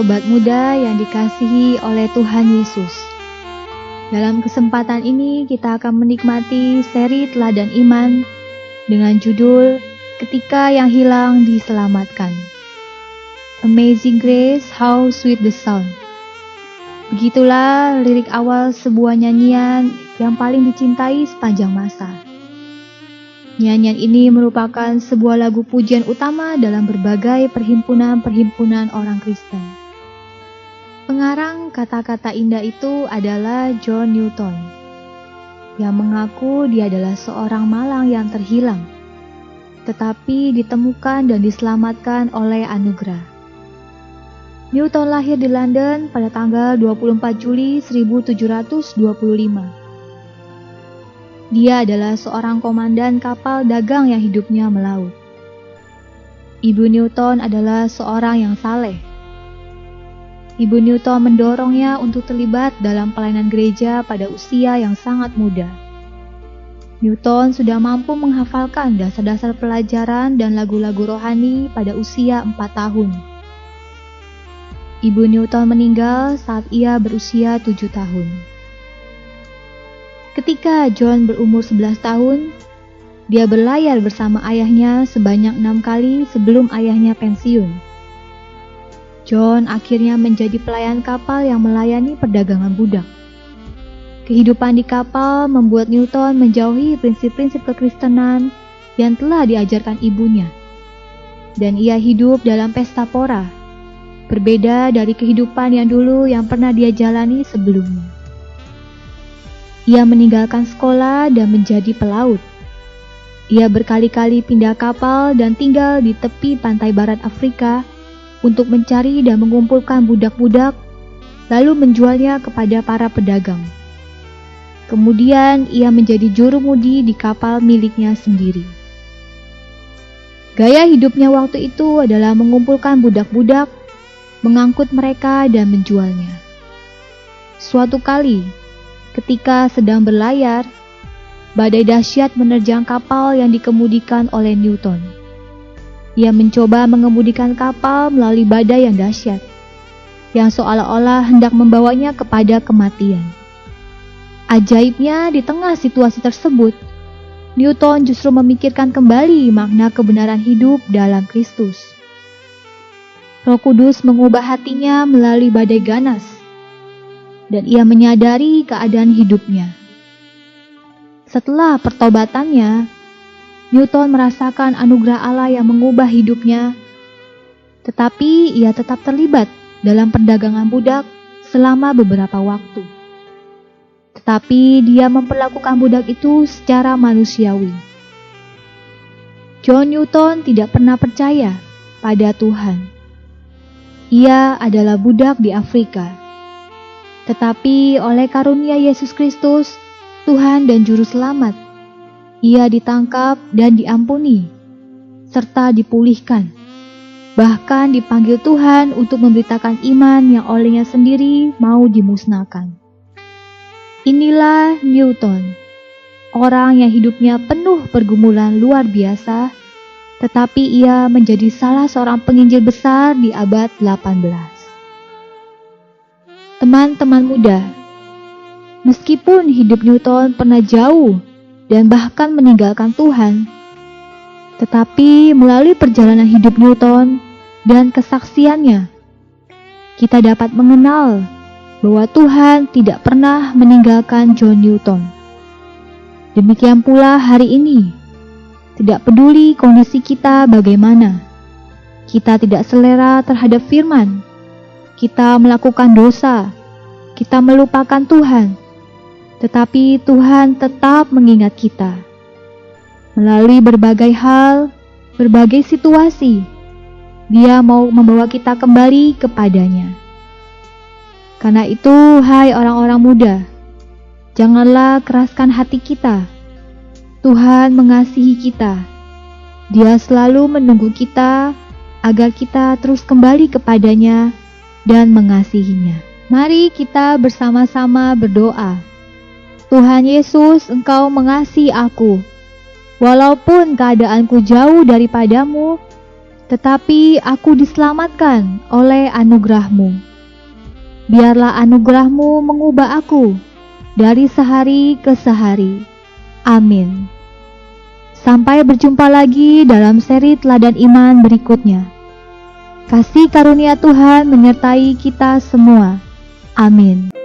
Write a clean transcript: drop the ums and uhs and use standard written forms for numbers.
sobat muda yang dikasihi oleh Tuhan Yesus. Dalam kesempatan ini kita akan menikmati seri Teladan Iman dengan judul Ketika yang Hilang Diselamatkan. Amazing Grace, How Sweet the Sound. Begitulah lirik awal sebuah nyanyian yang paling dicintai sepanjang masa. Nyanyian ini merupakan sebuah lagu pujian utama dalam berbagai perhimpunan-perhimpunan orang Kristen. Pengarang kata-kata indah itu adalah John Newton, yang mengaku dia adalah seorang malang yang terhilang, tetapi ditemukan dan diselamatkan oleh anugerah. Newton lahir di London pada tanggal 24 Juli 1725. Dia adalah seorang komandan kapal dagang yang hidupnya melaut. Ibu Newton adalah seorang yang saleh. Ibu Newton mendorongnya untuk terlibat dalam pelayanan gereja pada usia yang sangat muda. Newton sudah mampu menghafalkan dasar-dasar pelajaran dan lagu-lagu rohani pada usia 4 tahun. Ibu Newton meninggal saat ia berusia 7 tahun. Ketika John berumur 11 tahun, dia berlayar bersama ayahnya sebanyak 6 kali sebelum ayahnya pensiun. John akhirnya menjadi pelayan kapal yang melayani perdagangan budak. Kehidupan di kapal membuat Newton menjauhi prinsip-prinsip kekristenan yang telah diajarkan ibunya. Dan ia hidup dalam pesta pora, berbeda dari kehidupan yang dulu yang pernah dia jalani sebelumnya. Ia meninggalkan sekolah dan menjadi pelaut. Ia berkali-kali pindah kapal dan tinggal di tepi pantai barat Afrika untuk mencari dan mengumpulkan budak-budak, lalu menjualnya kepada para pedagang. Kemudian ia menjadi jurumudi di kapal miliknya sendiri. Gaya hidupnya waktu itu adalah mengumpulkan budak-budak, mengangkut mereka dan menjualnya. Suatu kali, ketika sedang berlayar, badai dahsyat menerjang kapal yang dikemudikan oleh Newton. Ia mencoba mengemudikan kapal melalui badai yang dahsyat, yang seolah-olah hendak membawanya kepada kematian. Ajaibnya, di tengah situasi tersebut, Newton justru memikirkan kembali makna kebenaran hidup dalam Kristus. Roh Kudus mengubah hatinya melalui badai ganas, dan ia menyadari keadaan hidupnya. Setelah pertobatannya, Newton merasakan anugerah Allah yang mengubah hidupnya, tetapi ia tetap terlibat dalam perdagangan budak selama beberapa waktu. Tetapi dia memperlakukan budak itu secara manusiawi. John Newton tidak pernah percaya pada Tuhan. Ia adalah budak di Afrika. Tetapi oleh karunia Yesus Kristus, Tuhan dan Juru Selamat, ia ditangkap dan diampuni, serta dipulihkan. Bahkan dipanggil Tuhan untuk memberitakan iman yang olehnya sendiri mau dimusnahkan. Inilah Newton, orang yang hidupnya penuh pergumulan luar biasa, tetapi ia menjadi salah seorang penginjil besar di abad 18. Teman-teman muda, meskipun hidup Newton pernah jauh dan bahkan meninggalkan Tuhan, tetapi melalui perjalanan hidup Newton dan kesaksiannya, kita dapat mengenal bahwa Tuhan tidak pernah meninggalkan John Newton. Demikian pula hari ini, tidak peduli kondisi kita bagaimana, kita tidak selera terhadap firman, kita melakukan dosa, kita melupakan Tuhan, tetapi Tuhan tetap mengingat kita. Melalui berbagai hal, berbagai situasi, Dia mau membawa kita kembali kepadanya. Karena itu, hai orang-orang muda, janganlah keraskan hati kita. Tuhan mengasihi kita. Dia selalu menunggu kita agar kita terus kembali kepadanya dan mengasihinya. Mari kita bersama-sama berdoa. Tuhan Yesus, Engkau mengasihi aku. Walaupun keadaanku jauh daripadamu, tetapi aku diselamatkan oleh anugerah-Mu. Biarlah anugerah-Mu mengubah aku dari sehari ke sehari. Amin. Sampai berjumpa lagi dalam seri Teladan Iman berikutnya. Kasih karunia Tuhan menyertai kita semua. Amin.